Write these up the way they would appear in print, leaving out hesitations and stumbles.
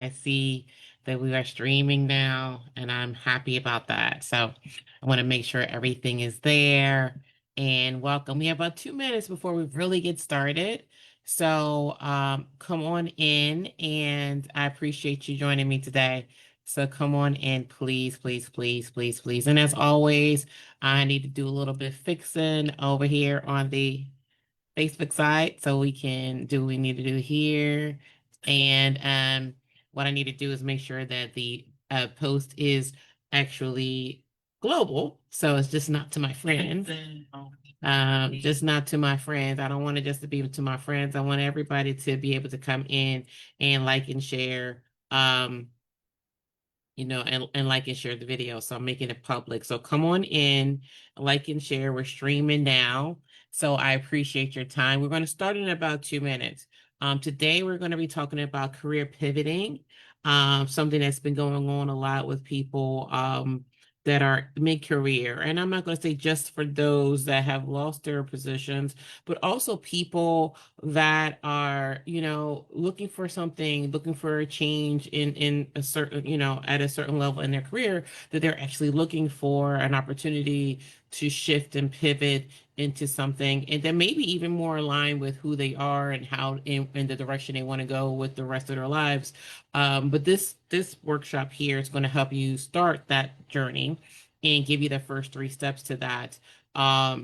I see that we are streaming now, and I'm happy about that. So I want to make sure everything is there. And welcome. We have about 2 minutes before we really get started. So come on in, and I appreciate you joining me today. So come on in, please, please, please, please, please. And as always, I need to do a little bit of fixing over here on the Facebook side so we can do what we need to do here. And what I need to do is make sure that the post is actually global. So it's just not to my friends. Just not to my friends. I don't want it just to be to my friends. I want everybody to be able to come in and like and share. And like and share the video. So I'm making it public. So come on in, like and share. We're streaming now. So I appreciate your time. We're going to start in about 2 minutes. Today we're going to be talking about career pivoting, something that's been going on a lot with people that are mid-career. And I'm not going to say just for those that have lost their positions, but also people that are, looking for something, looking for a change in a certain, at a certain level in their career, that they're actually looking for an opportunity to shift and pivot into something and then maybe even more aligned with who they are and how in the direction they want to go with the rest of their lives. But this workshop here is going to help you start that journey and give you the first 3 steps to that.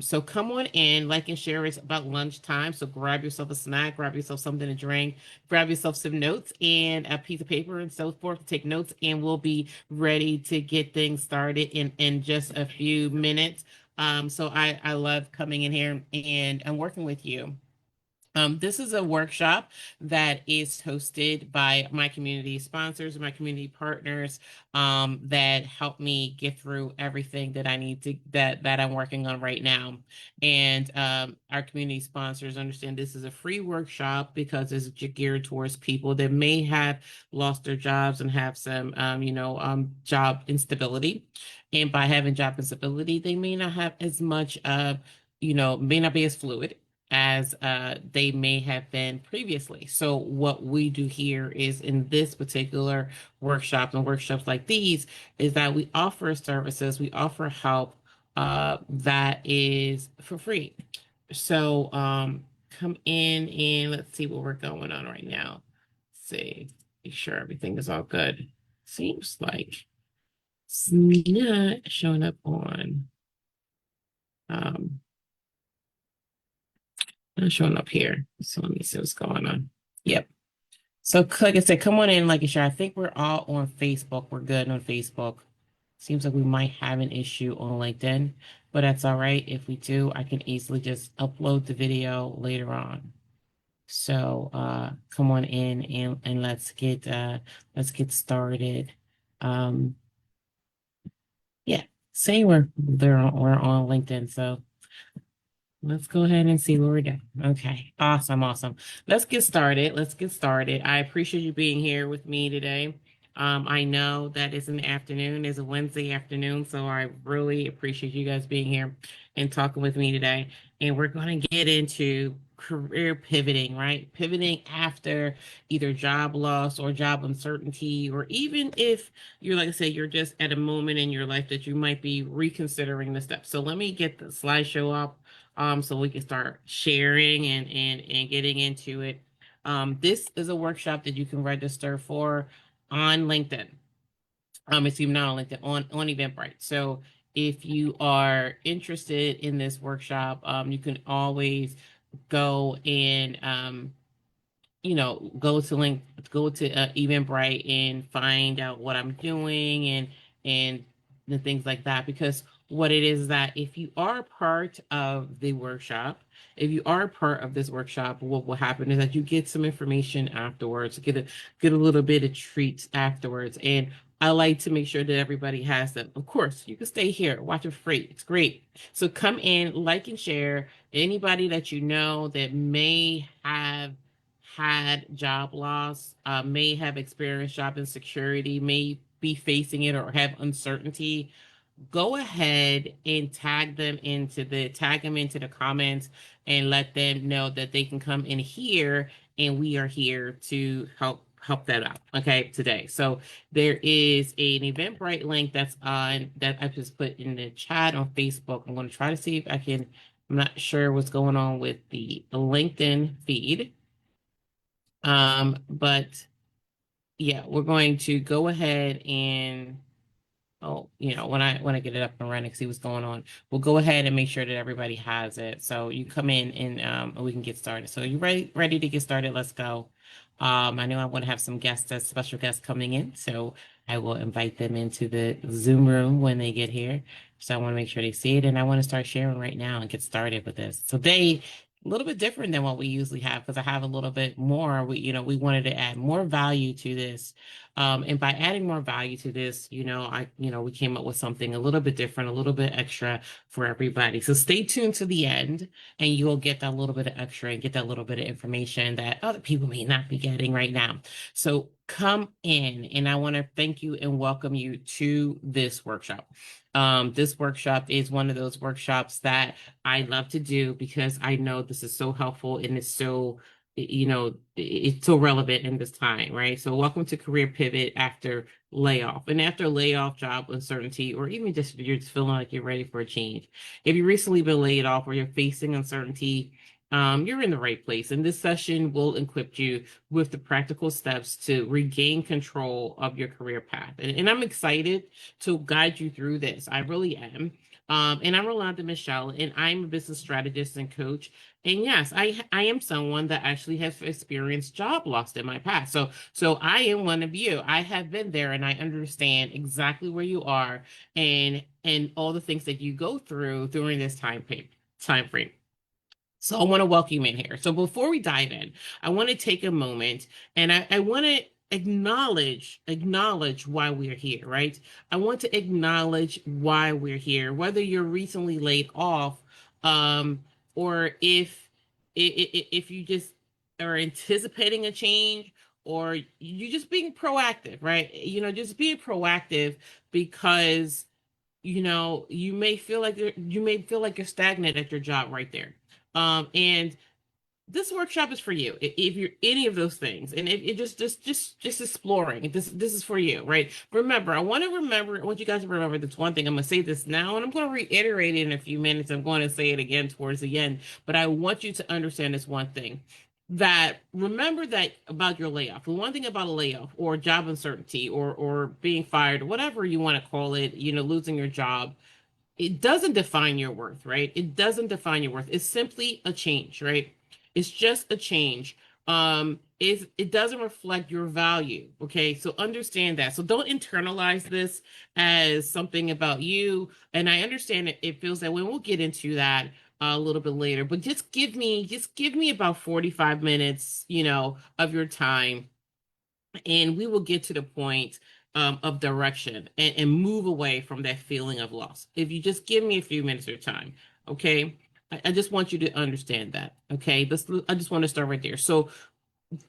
So come on in, like and share. It's about lunchtime. So grab yourself a snack, grab yourself something to drink, grab yourself some notes and a piece of paper and so forth to take notes, and we'll be ready to get things started in just a few minutes. So I love coming in here and I'm working with you. This is a workshop that is hosted by my community sponsors, my community partners, that help me get through everything that I need to that I'm working on right now. And our community sponsors understand this is a free workshop because it's geared towards people that may have lost their jobs and have some, job instability. And by having job instability, they may not have as much, may not be as fluid as they may have been previously. So what we do here is in this particular workshop and workshops like these is that we offer services, we offer help that is for free. So come in and let's see what we're going on right now. Let's see, make sure everything is all good. Seems like it's not showing up on um not showing up here. So let me see what's going on. Yep. So like I said, come on in, like and share. I think we're all on Facebook. We're good on Facebook. Seems like we might have an issue on LinkedIn, but that's all right. If we do, I can easily just upload the video later on. So come on in and let's get started. Um yeah, say we're on LinkedIn. So let's go ahead and see where we're doing. Okay, awesome, awesome. Let's get started. Let's get started. I appreciate you being here with me today. I know that it's an afternoon, it's a Wednesday afternoon, so I really appreciate you guys being here and talking with me today. And we're going to get into career pivoting, right? Pivoting after either job loss or job uncertainty, or even if you're, like I said, you're just at a moment in your life that you might be reconsidering the steps. So let me get the slideshow up so we can start sharing and getting into it. This is a workshop that you can register for on LinkedIn. Excuse me, not on LinkedIn, on Eventbrite. So if you are interested in this workshop, you can always go and go to Eventbrite and find out what I'm doing and the things like that. Because what it is that if you are part of the workshop, if you are part of this workshop, what will happen is that you get some information afterwards, get a little bit of treats afterwards. And I like to make sure that everybody has them. Of course, you can stay here, watch it for free. It's great. So come in, like and share. Anybody that you know that may have had job loss, may have experienced job insecurity, may be facing it or have uncertainty, go ahead and tag them into the comments and let them know that they can come in here and we are here to help help that out, okay, today. So there is an Eventbrite link that's on that I just put in the chat on Facebook. I'm going to try to see if I can. I'm not sure what's going on with the LinkedIn feed. But yeah, we're going to go ahead and when I get it up and running, see what's going on, we'll go ahead and make sure that everybody has it. So you come in and we can get started. So you ready to get started? Let's go. I know I want to have some guests, special guests coming in, so I will invite them into the Zoom room when they get here. So I want to make sure they see it, and I want to start sharing right now and get started with this. So a little bit different than what we usually have, because I have a little bit more. We wanted to add more value to this. And by adding more value to this, we came up with something a little bit different, a little bit extra for everybody. So stay tuned to the end and you'll get that little bit of extra and get that little bit of information that other people may not be getting right now. So come in, and I want to thank you and welcome you to this workshop. This workshop is one of those workshops that I love to do because I know this is so helpful and it's so, it's so relevant in this time, right? So welcome to Career Pivot after layoff. And after layoff, job uncertainty, or even just you're just feeling like you're ready for a change. If you've recently been laid off or you're facing uncertainty, you're in the right place. And this session will equip you with the practical steps to regain control of your career path. And I'm excited to guide you through this. I really am. And I'm Rolanda Michelle, and I'm a business strategist and coach. And yes, I am someone that actually has experienced job loss in my past. So I am one of you. I have been there, and I understand exactly where you are and all the things that you go through during this time frame. So I want to welcome you in here. So before we dive in, I want to take a moment and I want to acknowledge why we're here, right? I want to acknowledge why we're here, whether you're recently laid off, or if you just are anticipating a change, or you just being proactive, right? Just being proactive because you may feel like you're stagnant at your job right there. And this workshop is for you if you're any of those things, and if it just exploring. This is for you, right? Remember, I want you guys to remember this one thing. I'm gonna say this now, and I'm gonna reiterate it in a few minutes. I'm going to say it again towards the end, but I want you to understand this one thing. That remember that about your layoff. The one thing about a layoff or job uncertainty or being fired, whatever you want to call it, losing your job, it doesn't define your worth, right? It doesn't define your worth. It's simply a change, right? It's just a change. It doesn't reflect your value. Okay. So understand that. So don't internalize this as something about you. And I understand it feels that way. We'll get into that a little bit later, but just give me about 45 minutes, of your time, and we will get to the point of direction and move away from that feeling of loss. If you just give me a few minutes of your time, okay? I just want you to understand that, okay? I just want to start right there. So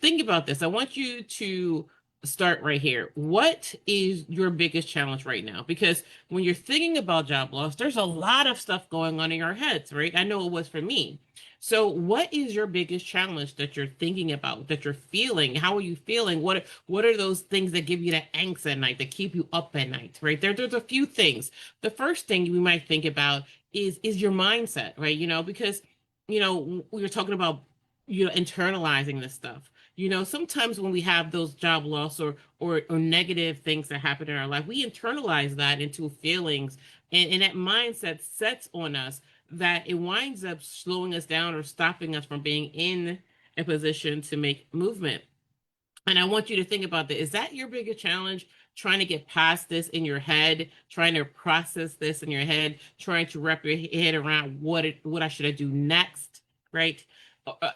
think about this. I want you to start right here. What is your biggest challenge right now? Because when you're thinking about job loss, there's a lot of stuff going on in your heads, right? I know it was for me. So what is your biggest challenge that you're thinking about, that you're feeling? How are you feeling? What are those things that give you that angst at night, that keep you up at night, right? There's a few things. The first thing we might think about is your mindset, right? Because, we're talking about, internalizing this stuff. Sometimes when we have those job loss or negative things that happen in our life, we internalize that into feelings, and that mindset sets on us that it winds up slowing us down or stopping us from being in a position to make movement. And I want you to think about that. Is that your biggest challenge? Trying to get past this in your head, trying to process this in your head, trying to wrap your head around what I should do next, right?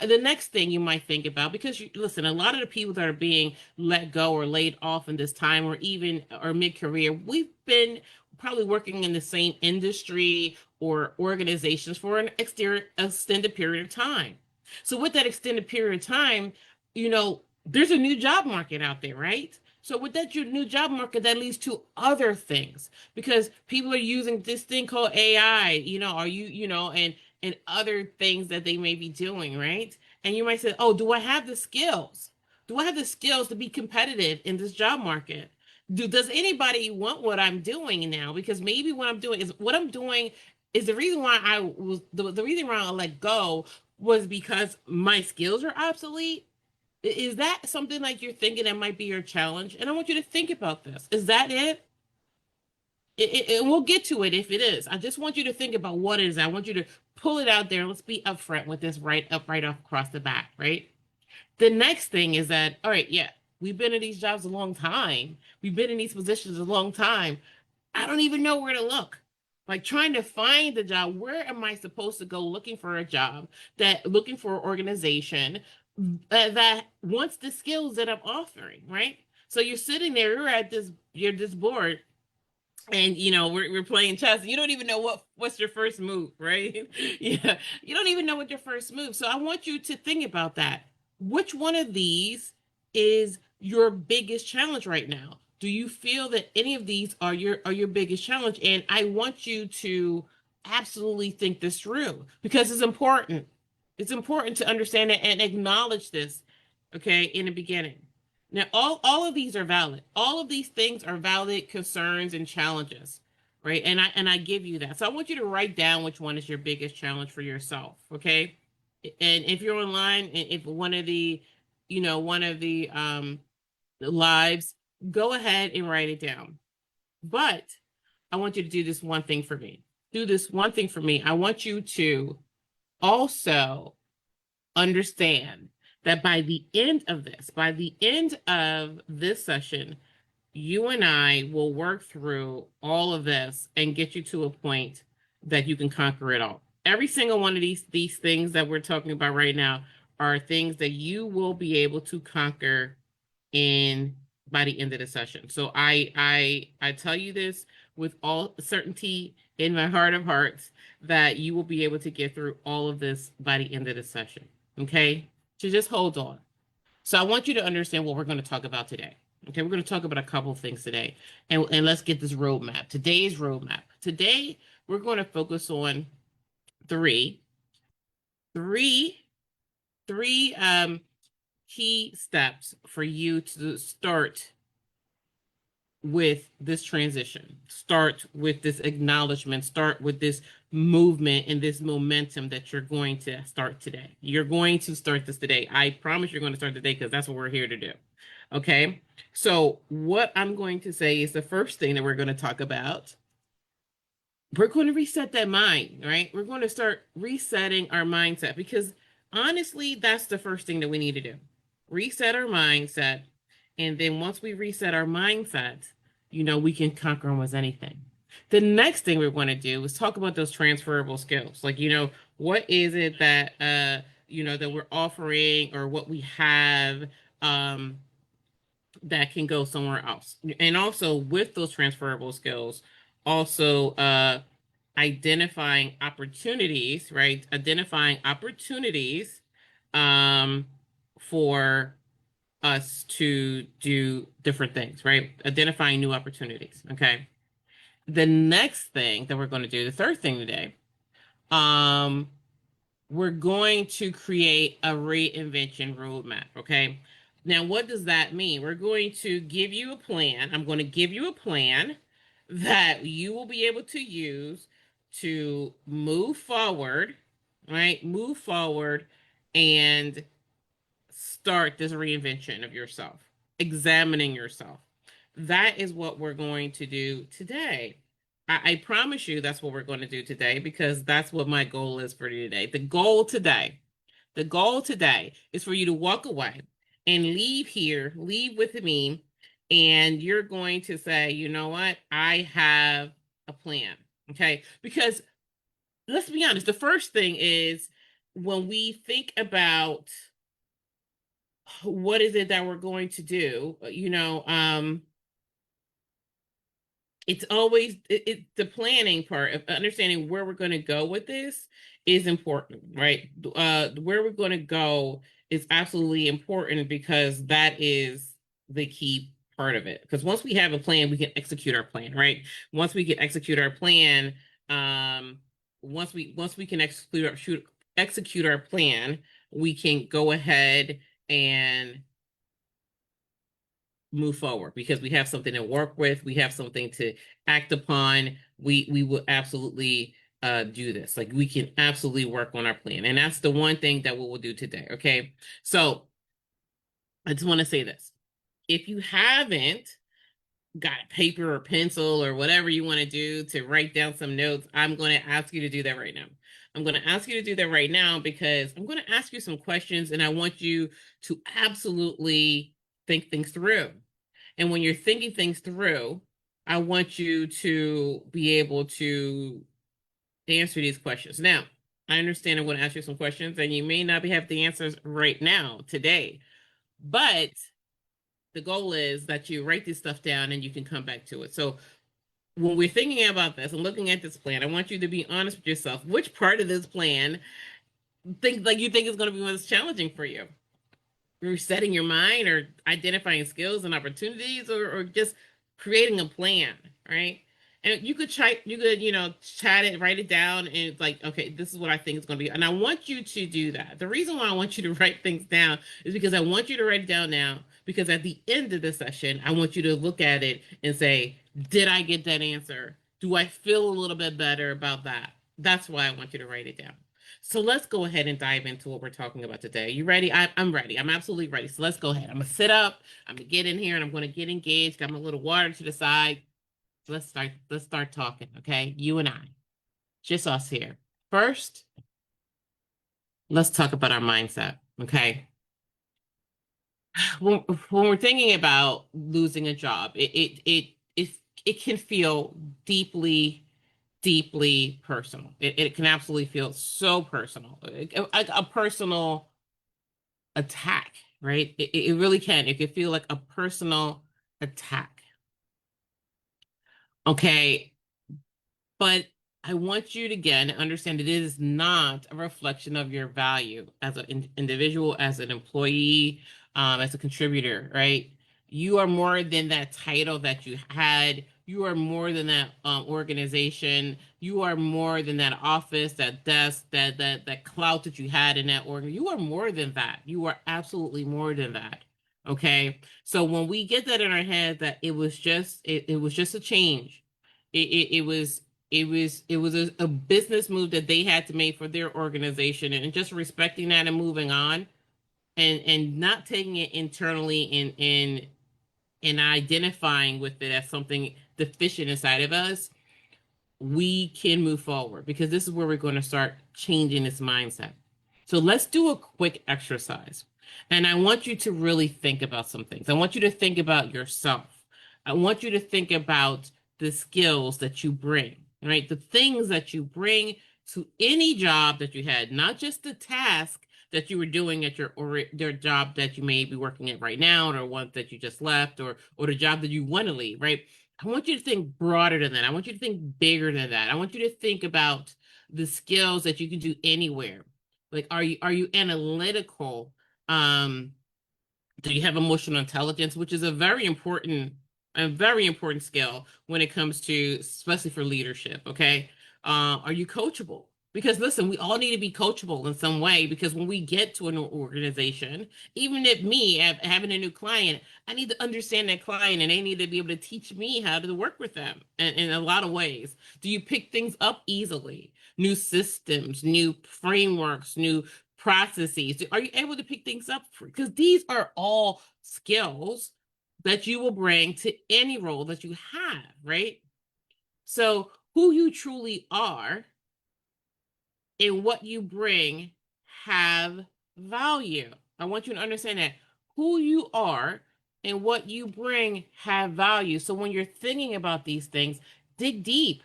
The next thing you might think about, because listen, a lot of the people that are being let go or laid off in this time, or mid-career, we've been probably working in the same industry or organizations for an extended period of time. So with that extended period of time, there's a new job market out there, right? So with that new job market, that leads to other things, because people are using this thing called AI, and other things that they may be doing, right? And you might say, oh, do I have the skills? Do I have the skills to be competitive in this job market? Does anybody want what I'm doing now? Because maybe what I'm doing is the reason why the reason why I let go was because my skills are obsolete. Is that something like you're thinking that might be your challenge? And I want you to think about this. Is that it? And we'll get to it if it is. I just want you to think about what it is. I want you to pull it out there. Let's be upfront with this right off across the bat, right? The next thing is that, all right, yeah, we've been in these jobs a long time. We've been in these positions a long time. I don't even know where to look. Like trying to find the job. Where am I supposed to go looking for a job looking for an organization that wants the skills that I'm offering, right? So you're sitting there, you're this board, and we're playing chess. You don't even know what's your first move, right? Yeah, you don't even know what your first move. So I want you to think about that. Which one of these is your biggest challenge right now? Do you feel that any of these are your biggest challenge? And I want you to absolutely think this through because it's important. It's important to understand it and acknowledge this, okay, in the beginning. Now, all of these are valid. All of these things are valid concerns and challenges, right? And I give you that. So I want you to write down which one is your biggest challenge for yourself, okay? And if you're online, and if one of the lives, go ahead and write it down. But I want you to do this one thing for me. Do this one thing for me. I want you to also understand that by the end of this session, you and I will work through all of this and get you to a point that you can conquer it all. Every single one of these things that we're talking about right now are things that you will be able to conquer by the end of the session. So I tell you this with all certainty in my heart of hearts that you will be able to get through all of this by the end of the session. Okay? So just hold on. So I want you to understand what we're going to talk about today. Okay, we're going to talk about a couple of things today. And let's get this roadmap. Today's roadmap. Today, we're going to focus on three key steps for you to start with this transition, start with this acknowledgement, start with this movement and this momentum that you're going to start today. You're going to start this today. I promise you're going to start today because that's what we're here to do. Okay. So what I'm going to say is the first thing that we're going to talk about. We're going to reset that mind, right? We're going to start resetting our mindset because honestly, that's the first thing that we need to do. Reset our mindset. And then once we reset our mindset, we can conquer almost anything. The next thing we're going to do is talk about those transferable skills. Like, what is it that, that we're offering or what we have that can go somewhere else. And also with those transferable skills, also identifying opportunities, right? Identifying opportunities for us to do different things, right? Identifying new opportunities, okay? The next thing that we're going to do, the third thing today, we're going to create a reinvention roadmap, okay? Now, what does that mean? We're going to give you a plan. I'm going to give you a plan that you will be able to use to move forward, right? Move forward and start this reinvention of yourself, examining yourself. That is what we're going to do today. I promise you that's what we're going to do today because that's what my goal is for you today. The goal today is for you to walk away and leave with me, and you're going to say, you know what? I have a plan, okay? Because let's be honest, the first thing is when we think about what is it that we're going to do, it's always the planning part of understanding where we're going to go with this is important, right? Where we're going to go is absolutely important because that is the key part of it. Because once we have a plan, we can execute our plan, right? Once we can execute our plan, once we can execute our plan, we can go ahead and move forward because we have something to work with, we have something to act upon. We will absolutely do this. Like we can absolutely work on our plan. And that's the one thing that we will do today. Okay. So I just want to say this. If you haven't got paper or pencil or whatever you want to do to write down some notes, I'm going to ask you to do that right now. I'm going to ask you to do that right now because I'm going to ask you some questions and I want you to absolutely think things through. And when you're thinking things through, I want you to be able to answer these questions. Now, I understand I'm going to ask you some questions and you may not have the answers right now, today, but the goal is that you write this stuff down and you can come back to it. So when we're thinking about this and looking at this plan, I want you to be honest with yourself. Which part of this plan you think is going to be most challenging for you? Resetting your mind or identifying skills and opportunities or just creating a plan, right? And you could chat it, write it down, and it's like, okay, this is what I think it's going to be. And I want you to do that. The reason why I want you to write things down is because I want you to write it down now, because at the end of the session, I want you to look at it and say, did I get that answer? Do I feel a little bit better about that? That's why I want you to write it down. So let's go ahead and dive into what we're talking about today. You ready? I'm ready. I'm absolutely ready. So let's go ahead. I'm going to sit up. I'm going to get in here and I'm going to get engaged. Got my little water to the side. So let's start talking, okay? You and I. Just us here. First, let's talk about our mindset, okay? When we're thinking about losing a job, it can feel deeply personal. It can absolutely feel so personal, like a personal attack, right? It really can. It can feel like a personal attack. Okay. But I want you to again understand it is not a reflection of your value as an individual, as an employee, as a contributor, right? You are more than that title that you had. You are more than that organization. You are more than that office, that desk, that clout that you had in that organ. You are more than that. You are absolutely more than that. Okay. So when we get that in our head that it was just a change. It was a business move that they had to make for their organization, and just respecting that and moving on, and not taking it internally and identifying with it as something deficient inside of us. We can move forward because this is where we're going to start changing this mindset. So let's do a quick exercise. And I want you to really think about some things. I want you to think about yourself. I want you to think about the skills that you bring, right? The things that you bring to any job that you had, not just the task that you were doing at your job that you may be working at right now, or one that you just left, or the job that you want to leave, right? I want you to think broader than that. I want you to think bigger than that. I want you to think about the skills that you can do anywhere. Like, are you analytical? Do you have emotional intelligence, which is a very important skill when it comes to, especially for leadership. Okay. Are you coachable? Because listen, we all need to be coachable in some way, because when we get to an organization, even if me having a new client, I need to understand that client and they need to be able to teach me how to work with them in a lot of ways. Do you pick things up easily? New systems, new frameworks, new processes. Are you able to pick things up? Because these are all skills that you will bring to any role that you have, right? So who you truly are and what you bring have value. I want you to understand that who you are and what you bring have value. So when you're thinking about these things, dig deep,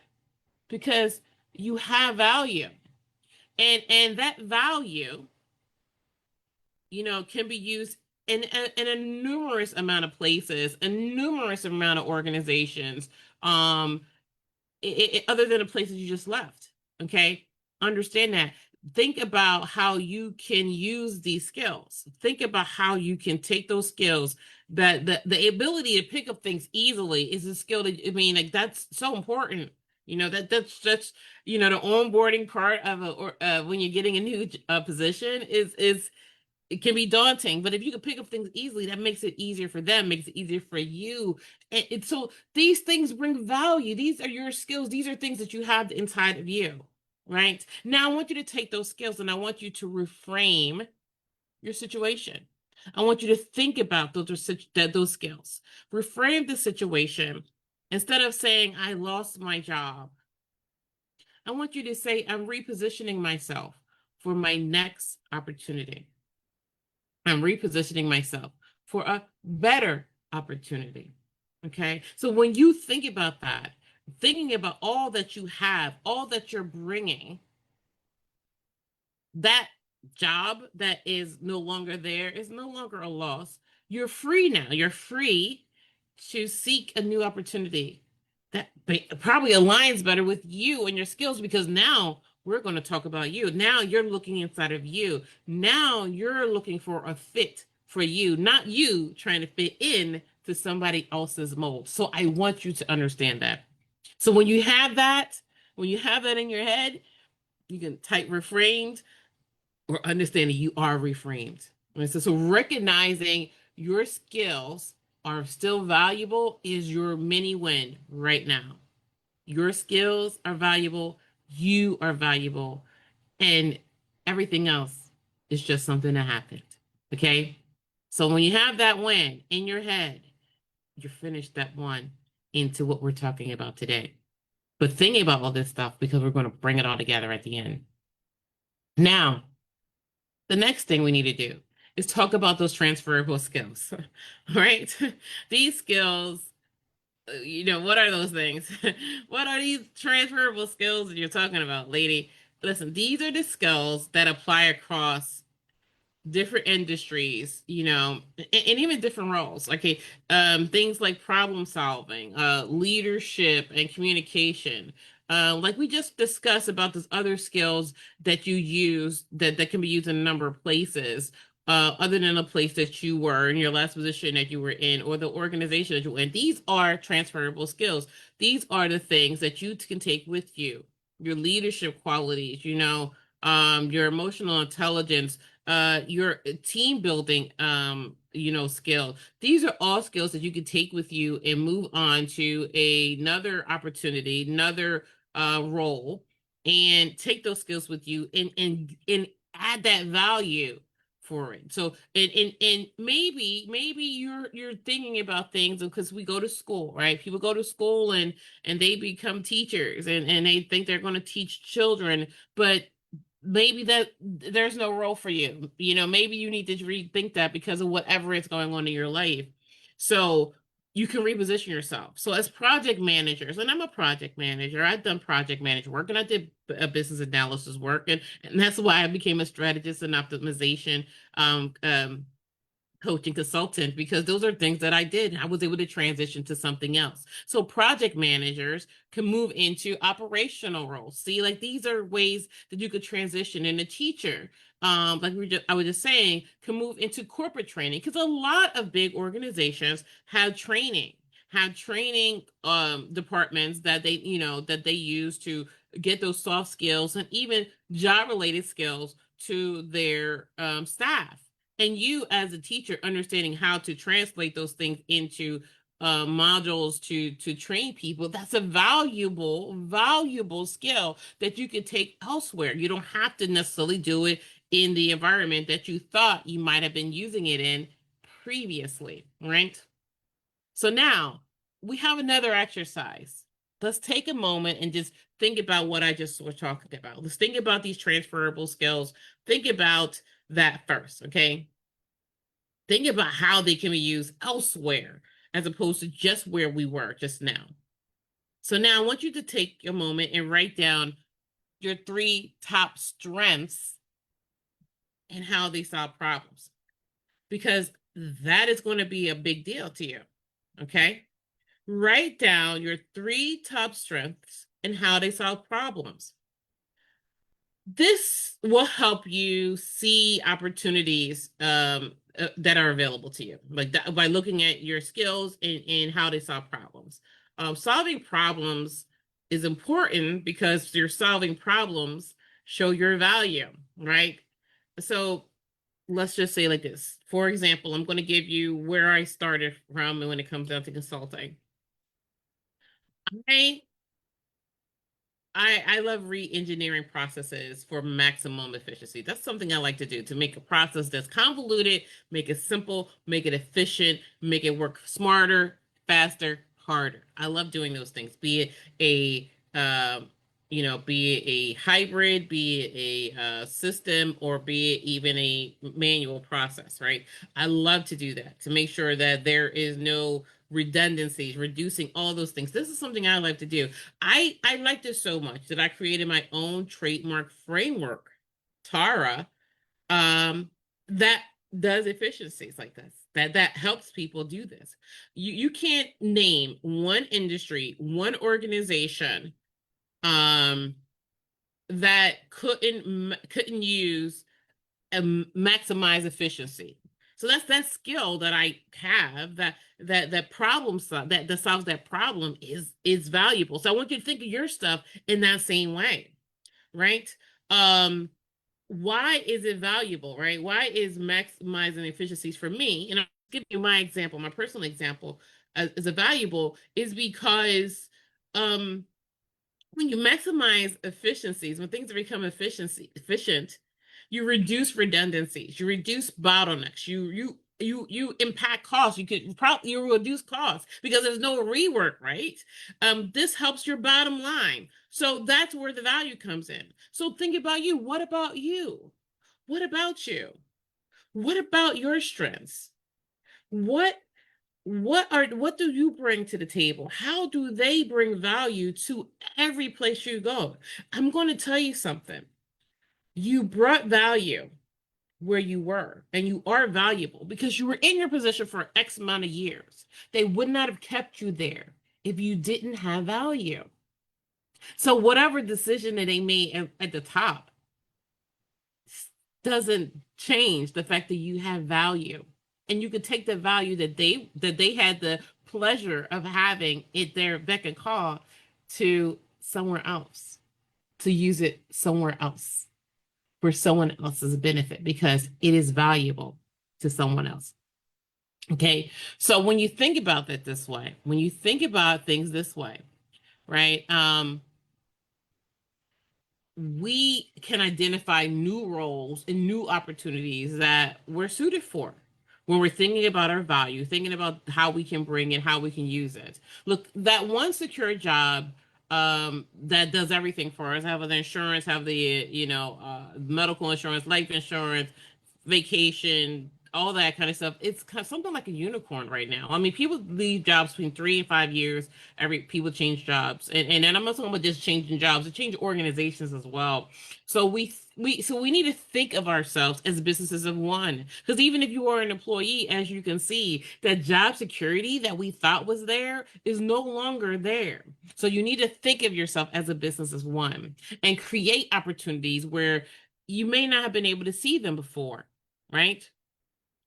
because you have value. And that value, can be used in a numerous amount of places, a numerous amount of organizations, other than the places you just left. Okay, understand that. Think about how you can use these skills. Think about how you can take those skills. That the ability to pick up things easily is a skill that, I mean, like, that's so important. That's the onboarding part of when you're getting a new position is it can be daunting, but if you can pick up things easily, that makes it easier for them, makes it easier for you. And so these things bring value. These are your skills. These are things that you have inside of you, right? Now I want you to take those skills and I want you to reframe your situation. I want you to think about those skills. Reframe the situation. Instead of saying, I lost my job, I want you to say, I'm repositioning myself for my next opportunity. I'm repositioning myself for a better opportunity. Okay. So when you think about that, thinking about all that you have, all that you're bringing, that job that is no longer there is no longer a loss. You're free now. You're free to seek a new opportunity that probably aligns better with you and your skills, because now we're going to talk about you. Now you're looking inside of you. Now you're looking for a fit for you, not you trying to fit in to somebody else's mold. So I want you to understand that. So when you have that, in your head, you can type reframed or understanding you are reframed. And so recognizing your skills are still valuable is your mini win right now. Your skills are valuable, you are valuable, and everything else is just something that happened. Okay? So when you have that win in your head, you finish that one into what we're talking about today. But thinking about all this stuff, because we're going to bring it all together at the end. Now, the next thing we need to do is talk about those transferable skills, right? These skills, what are those things? What are these transferable skills that you're talking about, lady? Listen, these are the skills that apply across different industries, and even different roles. Okay, things like problem solving, leadership, and communication. Like we just discussed about those other skills that you use that can be used in a number of places, other than the place that you were in your last position that you were in, or the organization that you were in. These are transferable skills. These are the things that you can take with you. Your leadership qualities, your emotional intelligence, your team building, skill. These are all skills that you can take with you and move on to another opportunity, another role, and take those skills with you and add that value for it. So and maybe you're thinking about things because we go to school, right? People go to school and they become teachers and they think they're going to teach children, but maybe that there's no role for you. Maybe you need to rethink that because of whatever is going on in your life. So you can reposition yourself. So as project managers, and I'm a project manager, I've done project manager work and I did a business analysis work. And that's why I became a strategist and optimization coaching consultant, because those are things that I did. I was able to transition to something else. So project managers can move into operational roles. See, like these are ways that you could transition. And a teacher, like I was just saying, can move into corporate training, because a lot of big organizations have training departments that they use to get those soft skills and even job related skills to their staff. And you as a teacher understanding how to translate those things into modules to train people, that's a valuable skill that you can take elsewhere. You don't have to necessarily do it in the environment that you thought you might have been using it in previously, right? So now we have another exercise. Let's take a moment and just think about what I just was talking about. Let's think about these transferable skills. Think about that first, okay? Think about how they can be used elsewhere as opposed to just where we were just now. So now I want you to take a moment and write down your 3 top strengths and how they solve problems, because that is going to be a big deal to you, okay? Write down your 3 top strengths and how they solve problems. This will help you see opportunities that are available to you, like that, by looking at your skills and how they solve problems. Solving problems is important because you're solving problems show your value, right? So let's just say like this. For example, I'm going to give you where I started from when it comes down to consulting. I I love re-engineering processes for maximum efficiency. That's something I like to do, to make a process that's convoluted, make it simple, make it efficient, make it work smarter, faster, harder. I love doing those things. Be it be it a hybrid, be it a system, or be it even a manual process, right? I love to do that, to make sure that there is no redundancies, reducing all those things. This is something I like to do. I like this so much that I created my own trademark framework, Tara, that does efficiencies like this. That helps people do this. You can't name one industry, one organization, um, that couldn't use and maximize efficiency. So that's that skill that I have, that problem solve that solves that problem is valuable. So I want you to think of your stuff in that same way, right? Um, why is it valuable, right? Why is maximizing efficiencies for me? And I'll give you my example, my personal example as a valuable is because um when you maximize efficiencies, when things become efficient, you reduce redundancies, you reduce bottlenecks, you impact costs. You could probably you reduce costs because there's no rework, right? This helps your bottom line. So that's where the value comes in. So think about you. What about you? What about you? What about your strengths? What what do you bring to the table? How do they bring value to every place you go? I'm going to tell you something. You brought value where you were, and you are valuable because you were in your position for X amount of years. They would not have kept you there if you didn't have value. So whatever decision that they made at the top doesn't change the fact that you have value, and you could take the value that they had the pleasure of having at their beck and call to somewhere else, to use it somewhere else for someone else's benefit because it is valuable to someone else. Okay, so when you think about it this way, when you think about things this way, right? We can identify new roles and new opportunities that we're suited for when we're thinking about our value, thinking about how we can bring it, how we can use it. Look, that one secure job that does everything for us, have the insurance, have the medical insurance, life insurance, vacation, all that kind of stuff. It's kind of something like a unicorn right now. I mean, people leave jobs between 3 and 5 years. People change jobs, and I'm not talking about just changing jobs. It change organizations as well. So we need to think of ourselves as businesses of one. Because even if you are an employee, as you can see, that job security that we thought was there is no longer there. So you need to think of yourself as a business as one and create opportunities where you may not have been able to see them before, right?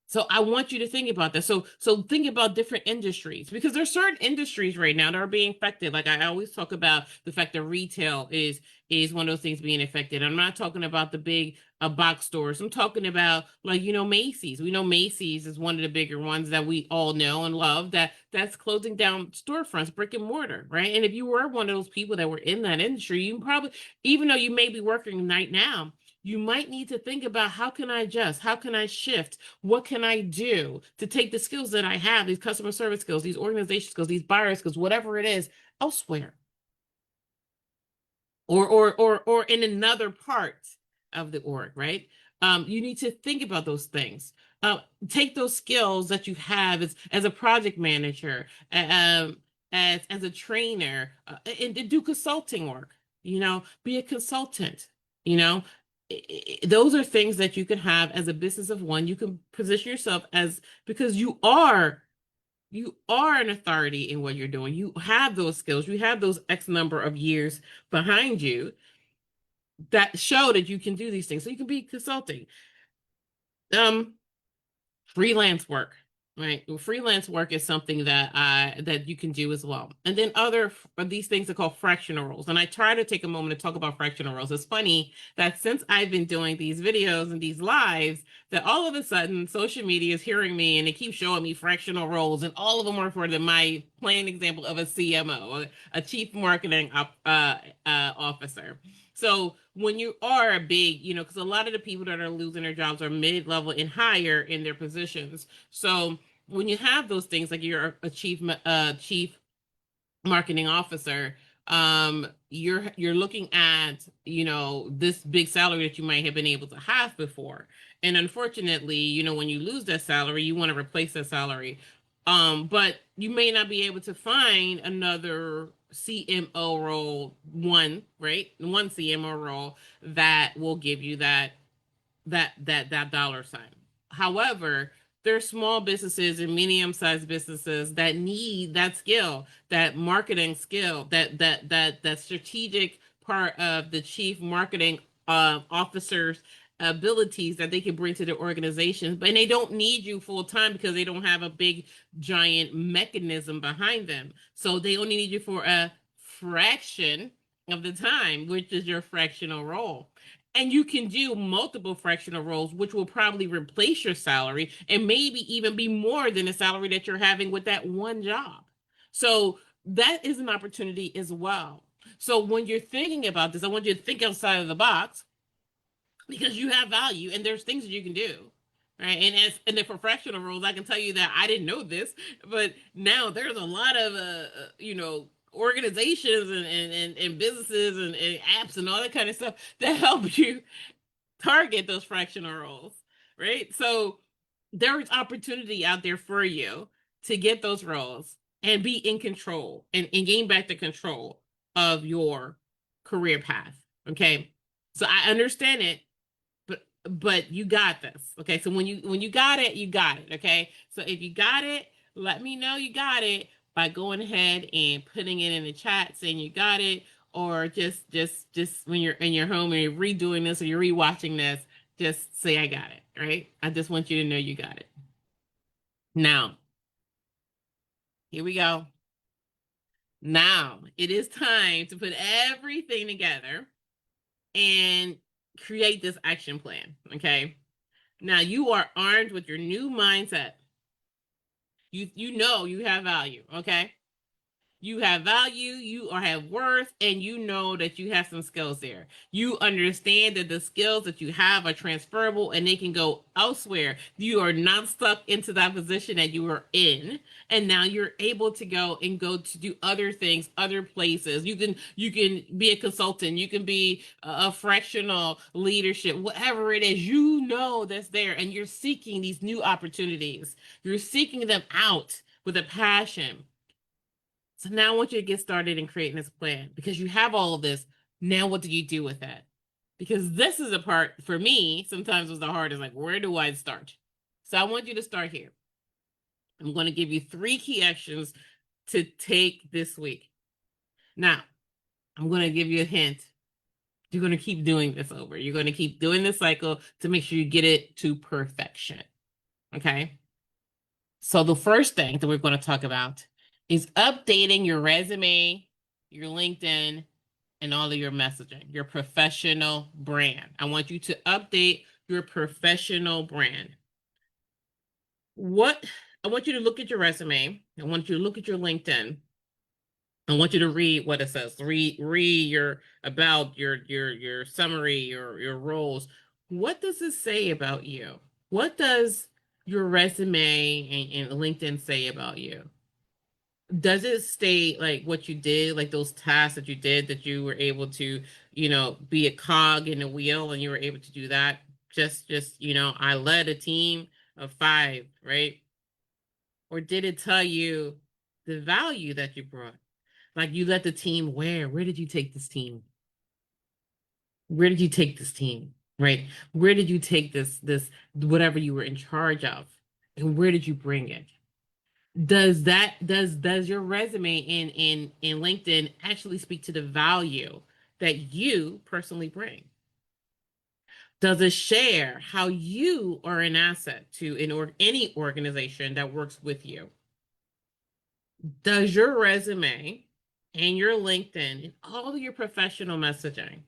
So I want you to think about that. So think about different industries because there's certain industries right now that are being affected. Like I always talk about the fact that retail is one of those things being affected. I'm not talking about the big box stores. I'm talking about like Macy's. We know Macy's is one of the bigger ones that we all know and love. That's closing down storefronts, brick and mortar, right? And if you were one of those people that were in that industry, you probably, even though you may be working right now, you might need to think about how can I adjust? How can I shift? What can I do to take the skills that I have, these customer service skills, these organization skills, these buyer skills, whatever it is, elsewhere, or in another part of the org, right? You need to think about those things. Take those skills that you have as a project manager, as a trainer, and do consulting work. Be a consultant. You know, those are things that you can have as a business of one. You can position yourself as, because you are an authority in what you're doing. You have those skills. You have those X number of years behind you that show that you can do these things. So you can be consulting, um, freelance work. Right. Well, freelance work is something that you can do as well. And then other of these things are called fractional roles. And I try to take a moment to talk about fractional roles. It's funny that since I've been doing these videos and these lives, that all of a sudden social media is hearing me and they keep showing me fractional roles, and all of them are for my plain example of a CMO, a chief marketing officer. So when you are a big, because a lot of the people that are losing their jobs are mid-level and higher in their positions. So when you have those things, like you're a chief marketing officer, you're looking at, this big salary that you might have been able to have before. And unfortunately, when you lose that salary, you want to replace that salary. But you may not be able to find another CMO role, right? One CMO role that will give you that dollar sign. However, there's small businesses and medium-sized businesses that need that skill, that marketing skill, that strategic part of the chief marketing officer's abilities that they can bring to their organizations, but they don't need you full time because they don't have a big giant mechanism behind them. So they only need you for a fraction of the time, which is your fractional role. And you can do multiple fractional roles, which will probably replace your salary and maybe even be more than the salary that you're having with that one job. So that is an opportunity as well. So when you're thinking about this, I want you to think outside of the box, because you have value and there's things that you can do. Right. And then for fractional roles, I can tell you that I didn't know this, but now there's a lot of organizations and businesses and apps and all that kind of stuff that help you target those fractional roles, right? So there's opportunity out there for you to get those roles and be in control and gain back the control of your career path. Okay. So I understand it, but you got this. Okay. So when you got it, you got it. Okay. So if you got it, let me know you got it by going ahead and putting it in the chat saying you got it, or just when you're in your home and you're redoing this or you're rewatching this, just say I got it, right? I just want you to know you got it. Now, here we go. Now, it is time to put everything together and create this action plan, okay? Now, you are armed with your new mindset. You know you have value, okay? You have value, you have worth, and you know that you have some skills there. You understand that the skills that you have are transferable and they can go elsewhere. You are not stuck into that position that you were in, and now you're able to go to do other things, other places. You can be a consultant, you can be a fractional leadership, whatever it is, that's there, and you're seeking these new opportunities. You're seeking them out with a passion. So now I want you to get started in creating this plan, because you have all of this. Now, what do you do with that? Because this is a part for me, sometimes was the hardest, like, where do I start? So I want you to start here. I'm going to give you 3 key actions to take this week. Now, I'm going to give you a hint. You're going to keep doing this over. You're going to keep doing this cycle to make sure you get it to perfection. Okay? So the first thing that we're going to talk about is updating your resume, your LinkedIn, and all of your messaging, your professional brand. I want you to update your professional brand. I want you to look at your resume. I want you to look at your LinkedIn. I want you to read what it says. Read your about your summary, your roles. What does it say about you? What does your resume and LinkedIn say about you? Does it state like what you did, like those tasks that you did, that you were able to, be a cog in the wheel and you were able to do that? Just, I led a team of 5, right? Or did it tell you the value that you brought? Like, you let the team where did you take this team? Where did you take this team? Right? Where did you take this whatever you were in charge of? And where did you bring it? Does your resume in LinkedIn actually speak to the value that you personally bring? Does it share how you are an asset to any organization that works with you? Does your resume and your LinkedIn and all of your professional messaging,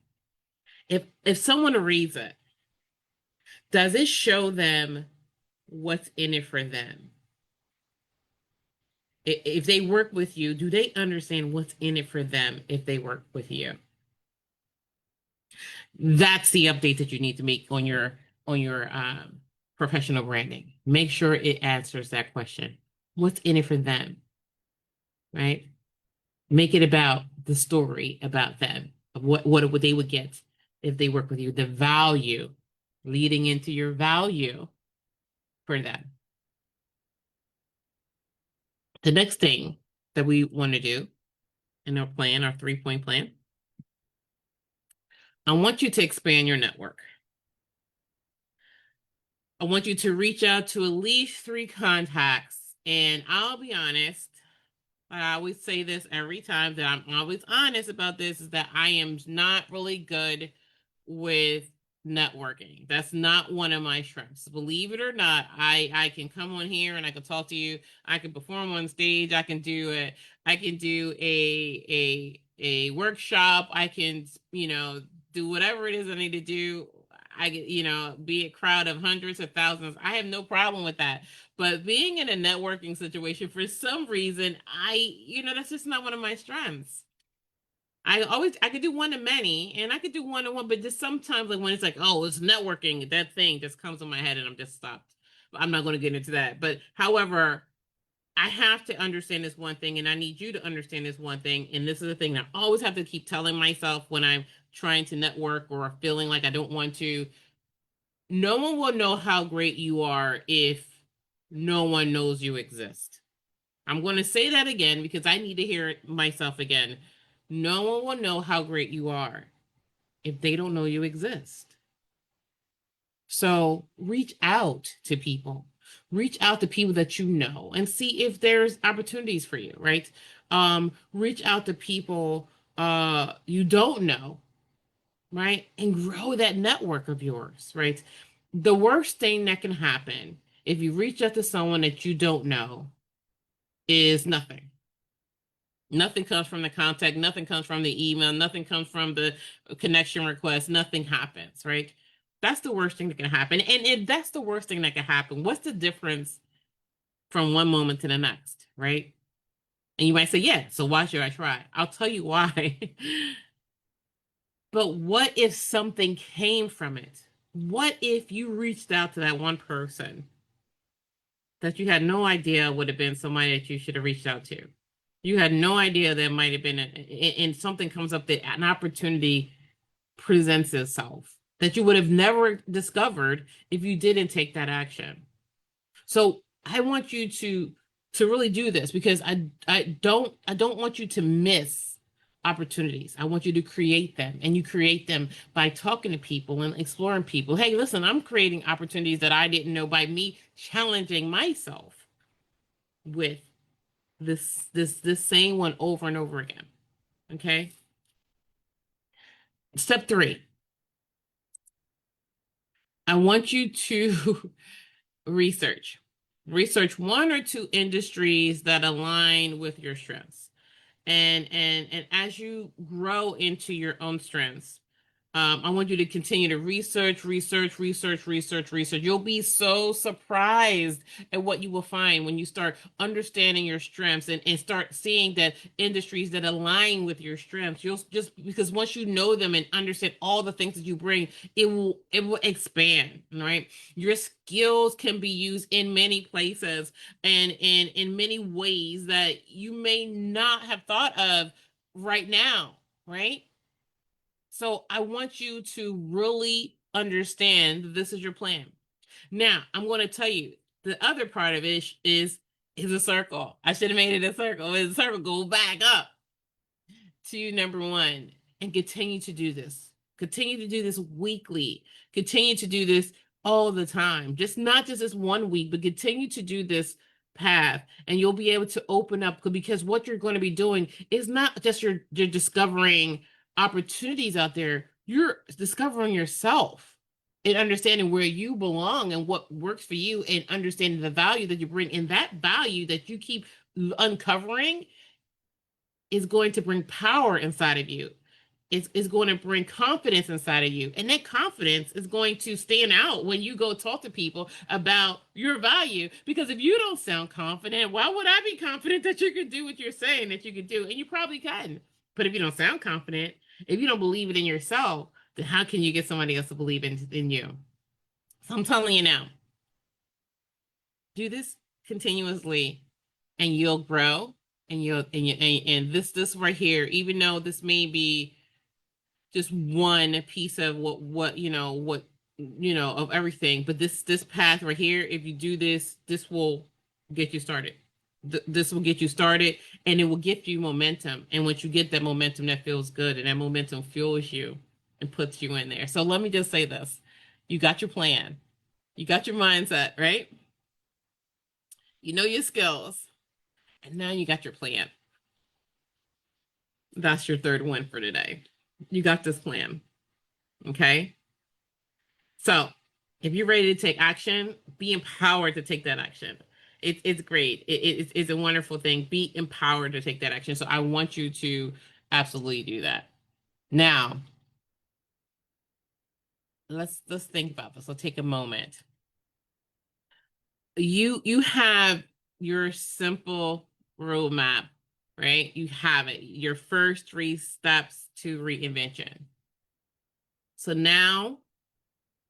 if someone reads it, does it show them what's in it for them? If they work with you, do they understand what's in it for them if they work with you? That's the update that you need to make on your professional branding. Make sure it answers that question. What's in it for them, right? Make it about the story about them, of what they would get if they work with you, the value leading into your value for them. The next thing that we want to do in our plan, our 3-point plan, I want you to expand your network. I want you to reach out to at least 3 contacts. And I'll be honest, I always say this every time that I'm always honest about this, is that I am not really good with networking. That's not one of my strengths. Believe it or not, I can come on here and I can talk to you. I can perform on stage. I can do a workshop. I can, do whatever it is I need to do. I get, be a crowd of hundreds of thousands. I have no problem with that. But being in a networking situation, for some reason, that's just not one of my strengths. I could do one to many and I could do one to one, but just sometimes like when it's like, oh, it's networking, that thing just comes in my head and I'm just stopped. I'm not going to get into that. But however, I have to understand this one thing and I need you to understand this one thing. And this is the thing that I always have to keep telling myself when I'm trying to network or feeling like I don't want to. No one will know how great you are if no one knows you exist. I'm going to say that again because I need to hear it myself again. No one will know how great you are if they don't know you exist. So reach out to people. Reach out to people that you know and see if there's opportunities for you, right? Reach out to people you don't know, right? And grow that network of yours, right? The worst thing that can happen if you reach out to someone that you don't know is nothing. Nothing comes from the contact, nothing comes from the email, nothing comes from the connection request, nothing happens, right? That's the worst thing that can happen. And if that's the worst thing that can happen, what's the difference from one moment to the next, right? And you might say, yeah, so why should I try? I'll tell you why. But what if something came from it? What if you reached out to that one person that you had no idea would have been somebody that you should have reached out to? You had no idea there might have been, and something comes up that an opportunity presents itself that you would have never discovered if you didn't take that action. So I want you to really do this because I don't want you to miss opportunities. I want you to create them, and you create them by talking to people and exploring people. Hey, listen, I'm creating opportunities that I didn't know by me challenging myself with this same one over and over again. Okay. Step 3. I want you to research 1 or 2 industries that align with your strengths. And as you grow into your own strengths, I want you to continue to research. You'll be so surprised at what you will find when you start understanding your strengths and start seeing that industries that align with your strengths. You'll just, because once you know them and understand all the things that you bring, it will expand, right? Your skills can be used in many places and in many ways that you may not have thought of right now, right? So I want you to really understand that this is your plan. Now, I'm going to tell you the other part of it is a circle. I should have made it a circle. It's a circle. Go back up to number 1 and continue to do this. Continue to do this weekly. Continue to do this all the time. Not just this 1 week, but continue to do this path, and you'll be able to open up, because what you're going to be doing is not just you're discovering opportunities out there, you're discovering yourself. and understanding where you belong and what works for you, and understanding the value that you bring, and that value that you keep uncovering is going to bring power inside of you. It's going to bring confidence inside of you. And that confidence is going to stand out when you go talk to people about your value. Because if you don't sound confident, why would I be confident that you can do what you're saying that you can do? And you probably can. But if you don't sound confident, if you don't believe it in yourself, then how can you get somebody else to believe in you? So I'm telling you now, do this continuously and you'll grow, and and this right here, even though this may be just one piece of what of everything, but this path right here, if you do this, this will get you started. This will get you started, and it will give you momentum. And once you get that momentum, that feels good, and that momentum fuels you and puts you in there. So let me just say this: you got your plan, you got your mindset, right? You know your skills, and now you got your plan. That's your third win for today. You got this plan. Okay. So if you're ready to take action, be empowered to take that action. It's great. It's a wonderful thing. Be empowered to take that action. So I want you to absolutely do that. Now, let's think about this. Let's take a moment. You have your simple roadmap, right? You have it. Your first 3 steps to reinvention. So now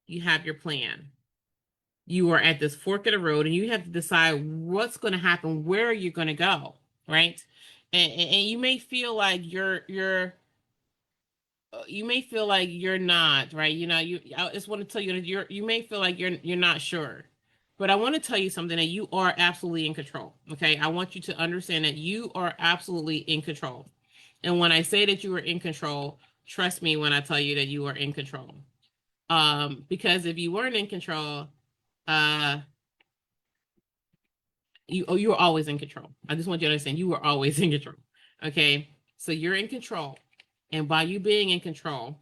you have your plan. You are at this fork of the road, and you have to decide what's going to happen, where you're going to go, right? And you may feel like you may feel like you're not, right? I just want to tell you that you may feel like you're not sure. But I want to tell you something, that you are absolutely in control. Okay. I want you to understand that you are absolutely in control. And when I say that you are in control, trust me when I tell you that you are in control. Because if you weren't in control, you were always in control. I just want you to understand you were always in control. Okay. So you're in control. And by you being in control,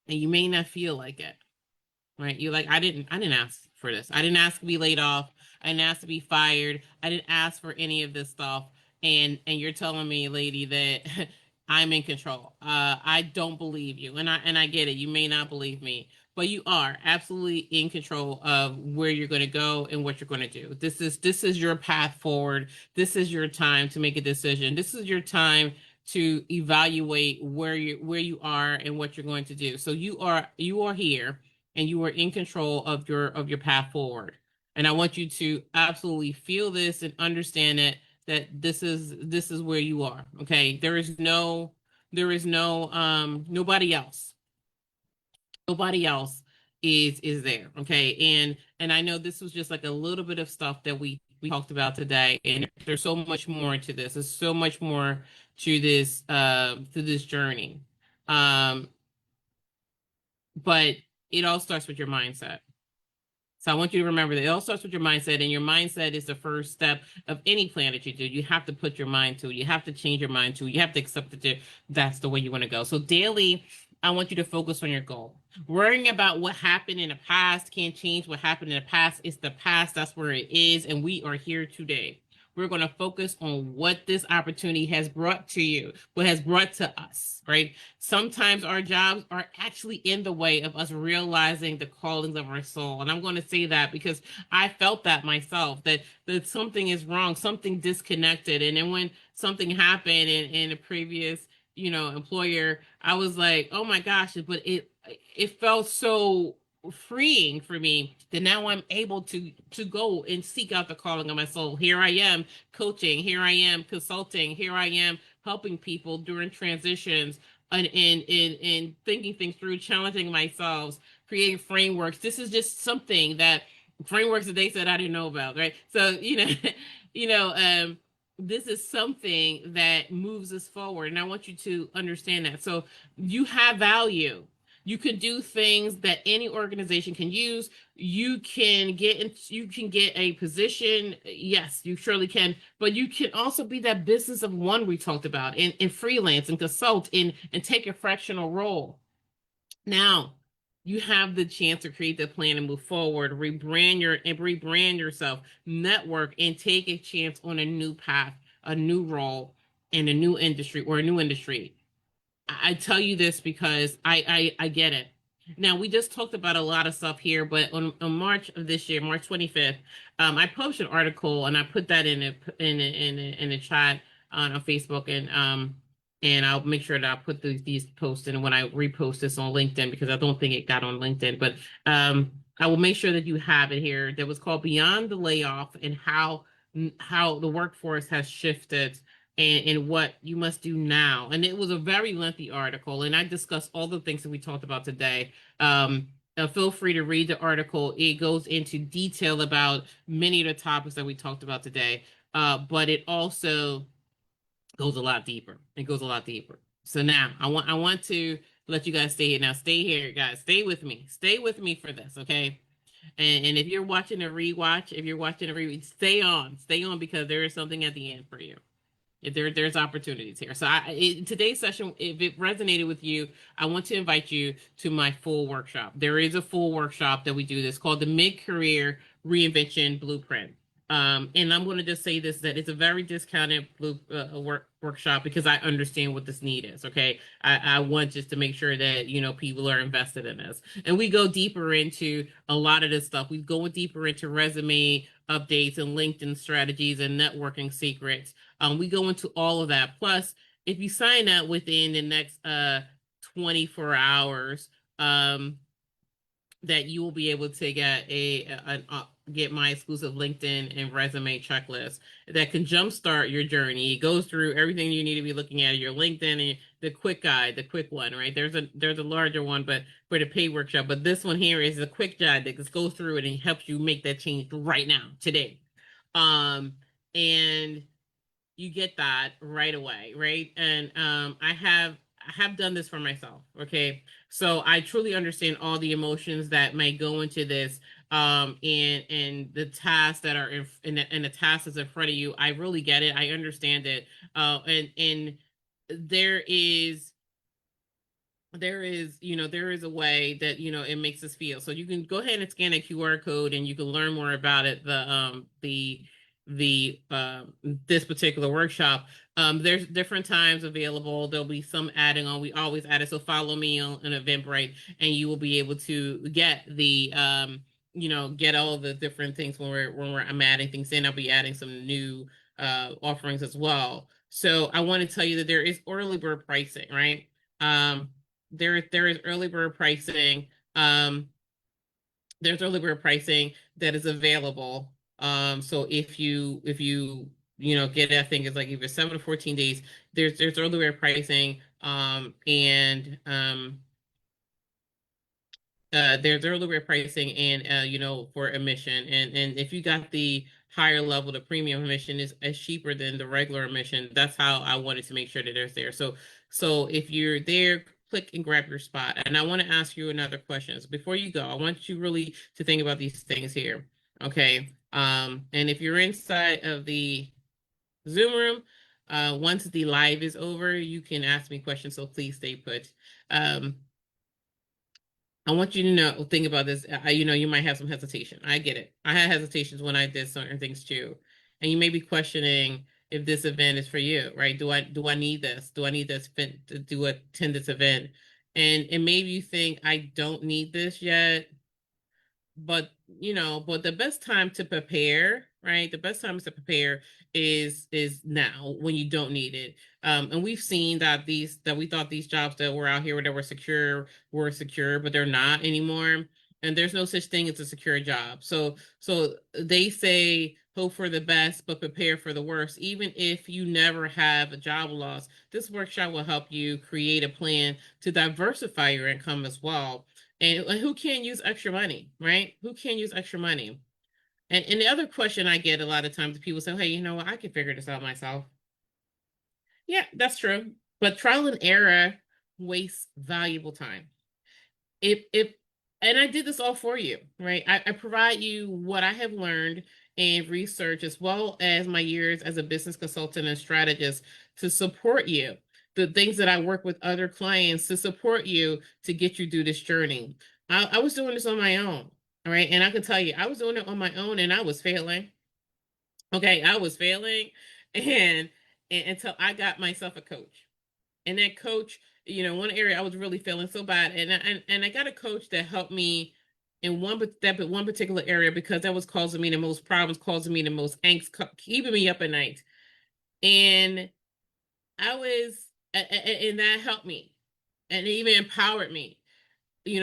and you may not feel like it, right? You're like, I didn't ask for this. I didn't ask to be laid off. I didn't ask to be fired. I didn't ask for any of this stuff. And you're telling me, lady, that I'm in control. I don't believe you. And I get it. You may not believe me, but you are absolutely in control of where you're going to go and what you're going to do. This is your path forward. This is your time to make a decision. This is your time to evaluate where you are and what you're going to do. So you are here, and you are in control of your path forward. And I want you to absolutely feel this and understand that this is where you are. Okay. There is no nobody else. Nobody else is there. Okay. And I know this was just like a little bit of stuff that we talked about today. And there's so much more to this. There's so much more to this journey. But it all starts with your mindset. So I want you to remember that it all starts with your mindset, and your mindset is the first step of any plan that you do. You have to put your mind to it. You have to change your mind to it. You have to accept that that's the way you want to go. So daily, I want you to focus on your goal. Worrying about what happened in the past can't change what happened in the past. It's the past. That's where it is. And we are here today. We're going to focus on what this opportunity has brought to you, what has brought to us, right? Sometimes our jobs are actually in the way of us realizing the callings of our soul. And I'm going to say that because I felt that myself, that something is wrong, something disconnected. And then when something happened in a previous, employer, I was like, oh my gosh, but it felt so freeing for me that now I'm able to go and seek out the calling of my soul. Here I am coaching, here I am consulting, here I am helping people during transitions and thinking things through, challenging myself, creating frameworks. This is just something that frameworks that they said I didn't know about, right? So, this is something that moves us forward. And I want you to understand that. So you have value. You can do things that any organization can use. You can get a position. Yes, you surely can. But you can also be that business of one we talked about, and freelance and consult and take a fractional role. Now you have the chance to create the plan and move forward, rebrand yourself, network, and take a chance on a new path, a new role in a new industry or a new industry. I tell you this because I get it. Now we just talked about a lot of stuff here, but on March of this year, March 25th, I published an article and I put that in a chat on Facebook, and I'll make sure that I put these posts in when I repost this on LinkedIn, because I don't think it got on LinkedIn, but I will make sure that you have it here. That was called Beyond the Layoff, and how the workforce has shifted, and what you must do now. And it was a very lengthy article, and I discussed all the things that we talked about today. Feel free to read the article. It goes into detail about many of the topics that we talked about today, but it also goes a lot deeper. It goes a lot deeper. So now I want to let you guys stay here. Now stay here, guys. Stay with me. Stay with me for this, okay? And if you're watching a rewatch, stay on, because there is something at the end for you. If there's opportunities here. So today's session, if it resonated with you, I want to invite you to my full workshop. There is a full workshop that we do this called the Mid-Career Reinvention Blueprint. And I'm going to just say this, that it's a very discounted workshop, because I understand what this need is. Okay. I want just to make sure that, people are invested in this, and we go deeper into a lot of this stuff. We go deeper into resume updates and LinkedIn strategies and networking secrets. We go into all of that. Plus, if you sign up within the next 24 hours, that you will be able to get get my exclusive LinkedIn and resume checklist that can jumpstart your journey. It goes through everything you need to be looking at your LinkedIn, and the quick guide, the quick one, right? There's a larger one, but for the paid workshop. But this one here is a quick guide that just goes through it and helps you make that change right now, today. And you get that right away, right? And I have done this for myself. Okay, so I truly understand all the emotions that may go into this, and the tasks that are and the tasks that's in front of you. I really get it. I understand it. And there is there is a way that it makes us feel. So you can go ahead and scan a QR code, and you can learn more about it. This particular workshop. There's different times available. There'll be some adding on. We always add it. So follow me on an Eventbrite, and you will be able to get get all the different things I'm adding things in. I'll be adding some new offerings as well. So I want to tell you that there is early bird pricing, right? There is early bird pricing. There's early bird pricing that is available. So if you get, I think it's like either 7 to 14 days, there's early bird pricing, and there's early bird pricing, and for admission, and if you got the higher level, the premium admission is cheaper than the regular admission. That's how I wanted to make sure that there's there. So if you're there, click and grab your spot. And I want to ask you another question. So before you go, I want you really to think about these things here. Okay. And if you're inside of the Zoom room, once the live is over, you can ask me questions. So please stay put. I want you to think about this. You might have some hesitation. I get it. I had hesitations when I did certain things too. And you may be questioning if this event is for you, right? Do I need this? Do I need this event to attend this event? And maybe you think I don't need this yet, but the best time to prepare, right? The best time to prepare is now, when you don't need it. And we've seen that we thought these jobs that were out here that were secure, but they're not anymore. And there's no such thing as a secure job. So they say hope for the best, but prepare for the worst. Even if you never have a job loss, this workshop will help you create a plan to diversify your income as well. And who can't use extra money, right? Who can't use extra money? And the other question I get a lot of times, people say, hey, you know what? I can figure this out myself. Yeah, that's true. But trial and error wastes valuable time. And I did this all for you, right? I provide you what I have learned and research, as well as my years as a business consultant and strategist, to support you. the things that I work with other clients to support you to get you through this journey. I was doing this on my own. All right. And I can tell you, I was doing it on my own and I was failing. Okay. I was failing. And until I got myself a coach. And that coach, one area I was really feeling so bad. And I got a coach that helped me in one particular area, because that was causing me the most problems, causing me the most angst, keeping me up at night. And and that helped me and it even empowered me.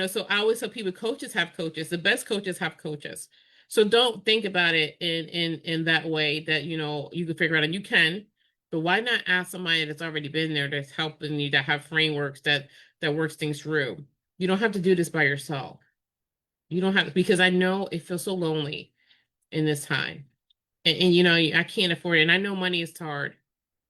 So I always tell people, coaches have coaches. The best coaches have coaches. So don't think about it in that way that, you can figure out, and you can, but why not ask somebody that's already been there, that's helping you, that have frameworks that works things through. You don't have to do this by yourself. You don't have, because I know it feels so lonely in this time. And I can't afford it. And I know money is hard.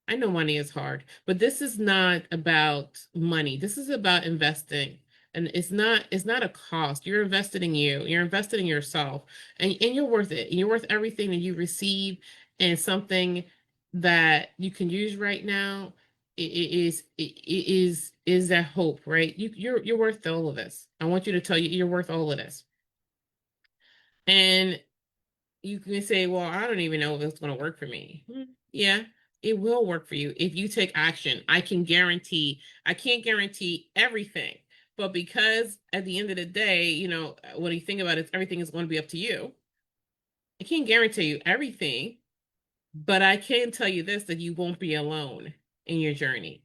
I know money is hard, but this is not about money. This is about investing. And it's not a cost. You're invested in you. You're invested in yourself. And you're worth it. You're worth everything that you receive, and something that you can use right now is that hope, right? You're worth all of this. I want you to tell you you're worth all of this. And you can say, well, I don't even know if it's going to work for me. Yeah, it will work for you if you take action. I can't guarantee everything, but because at the end of the day, when you think about it, everything is going to be up to you. I can't guarantee you everything, but I can tell you this, that you won't be alone in your journey.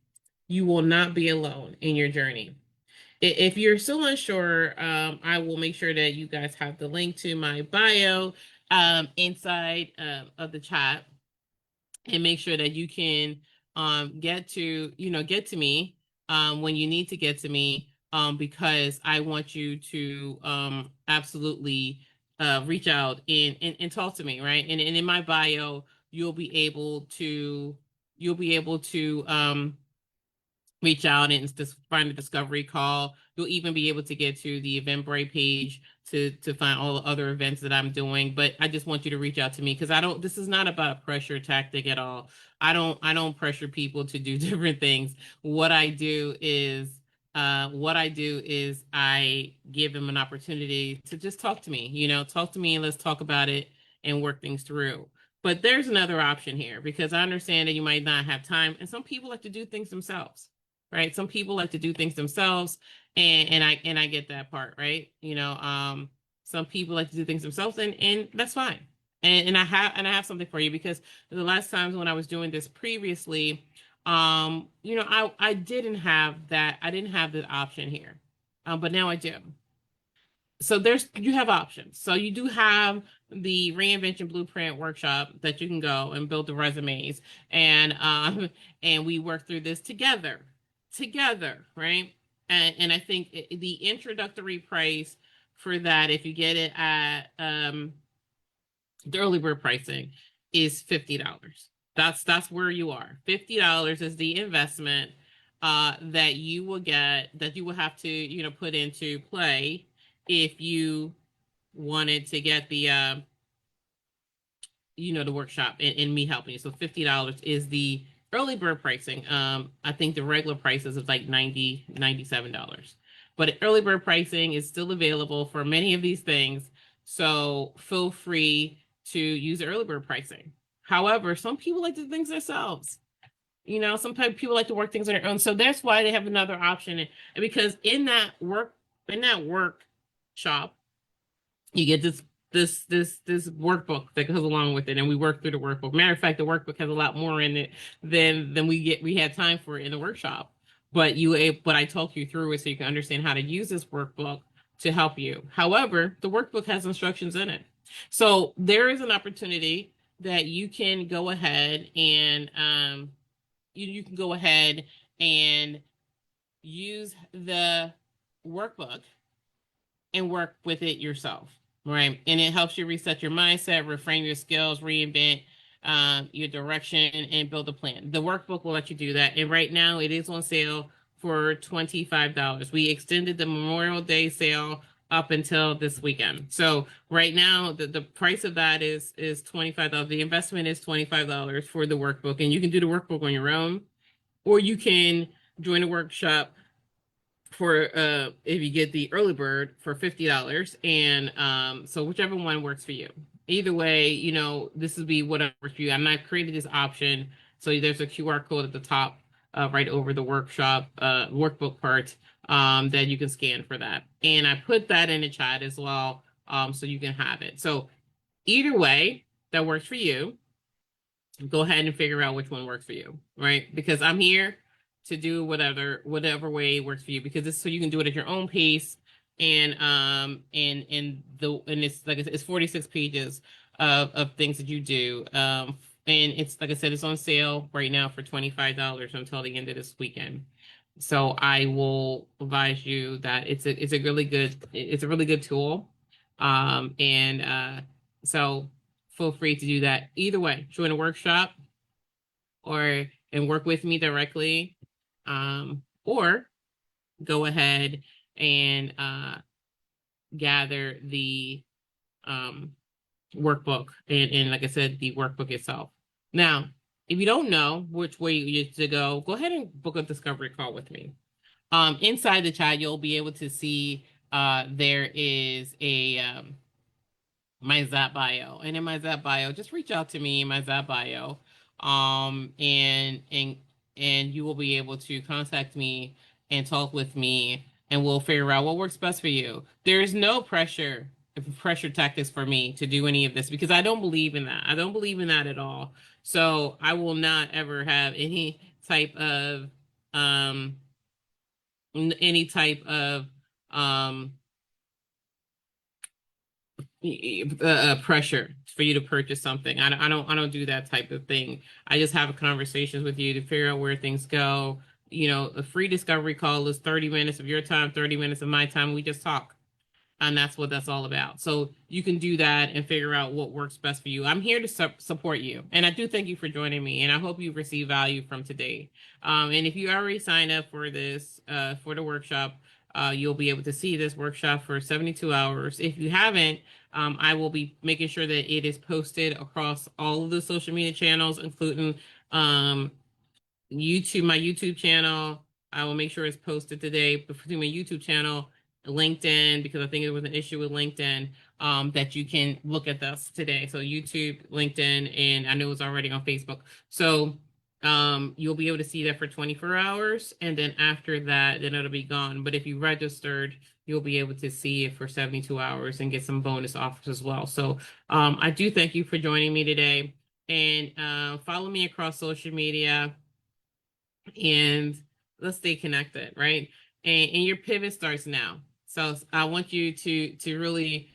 You will not be alone in your journey. If you're still unsure, I will make sure that you guys have the link to my bio inside of the chat, and make sure that you can get to me when you need to get to me, because I want you to absolutely reach out and talk to me, right? And in my bio, you'll be able to reach out and just find a discovery call. You'll even be able to get to the Eventbrite page to find all the other events that I'm doing. But I just want you to reach out to me, because this is not about a pressure tactic at all. I don't pressure people to do different things. What I do is I give them an opportunity to just talk to me, talk to me, and let's talk about it and work things through. But there's another option here, because I understand that you might not have time, and some people like to do things themselves. Right. Some people like to do things themselves, and I get that part, right? Some people like to do things themselves, and that's fine. And I have something for you, because the last times when I was doing this previously, I didn't have that. I didn't have the option here. But now I do. So you have options. So you do have the Reinvention Blueprint workshop that you can go and build the resumes, and we work through this together, right? And I think the introductory price for that, if you get it at the early bird pricing, is $50. That's where you are. $50 is the investment that you will have to put into play if you wanted to get the the workshop and me helping you. So $50 is the early bird pricing. I think the regular prices is like $97. But early bird pricing is still available for many of these things. So feel free to use the early bird pricing. However, some people like to do things themselves. Sometimes people like to work things on their own. So that's why they have another option. And because in that workshop, you get this workbook that goes along with it, and we work through the workbook. Matter of fact, the workbook has a lot more in it than we had time for in the workshop. But I talk you through it so you can understand how to use this workbook to help you. However, the workbook has instructions in it. So there is an opportunity that you can go ahead and you can go ahead and use the workbook and work with it yourself, right? And it helps you reset your mindset, reframe your skills, reinvent your direction, and build a plan. The workbook will let you do that. And right now it is on sale for $25. We extended the Memorial Day sale up until this weekend. So right now the price of that is $25. The investment is $25 for the workbook, and you can do the workbook on your own. or you can join a workshop for if you get the early bird for $50. And so whichever one works for you. Either way, you know, this will be whatever works for you. I'm not created this option. So there's a QR code at the top, right over the workshop workbook part, that you can scan for that. And I put that in the chat as well, so you can have it. So either way that works for you, go ahead and figure out which one works for you, right? Because I'm here to do whatever way works for you, because it's so you can do it at your own pace. And it's like I said, it's 46 pages of things that you do. And it's like I said, it's on sale right now for $25 until the end of this weekend. So I will advise you that it's a really good tool. So feel free to do that. Either way, join a workshop and work with me directly, or go ahead and gather the workbook and like I said, the workbook itself. Now, if you don't know which way you to go ahead and book a discovery call with me. Inside the chat, you'll be able to see there is a my Zap bio. And in my Zap bio, just reach out to me in my Zap bio. And you will be able to contact me and talk with me, and we'll figure out what works best for you. There is no pressure tactics for me to do any of this, because I don't believe in that. I don't believe in that at all. So I will not ever have any type of um um pressure for you to purchase something. I don't do that type of thing. I just have conversations with you to figure out where things go. You know, a free discovery call is 30 minutes of your time, 30 minutes of my time. We just talk. And that's what that's all about. So you can do that and figure out what works best for you. I'm here to support you. And I do thank you for joining me. And I hope you've received value from today. And if you already signed up for this, for the workshop, you'll be able to see this workshop for 72 hours. If you haven't, I will be making sure that it is posted across all of the social media channels, including YouTube, my YouTube channel. I will make sure it's posted today between my YouTube channel, LinkedIn, because I think it was an issue with LinkedIn, that you can look at this today. So YouTube, LinkedIn, and I know it's already on Facebook. So you'll be able to see that for 24 hours. And then after that, then it'll be gone. But if you registered, you'll be able to see it for 72 hours and get some bonus offers as well. So I do thank you for joining me today. And follow me across social media, and let's stay connected, right? And your pivot starts now. So I want you to really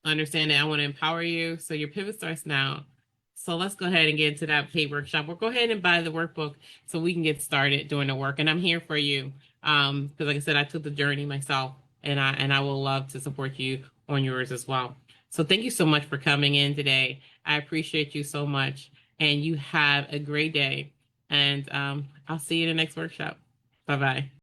understand that I want to empower you. So your pivot starts now. So let's go ahead and get into that paid workshop, or go ahead and buy the workbook so we can get started doing the work. And I'm here for you. Because like I said, I took the journey myself, and I will love to support you on yours as well. So thank you so much for coming in today. I appreciate you so much, and you have a great day. And I'll see you in the next workshop. Bye-bye.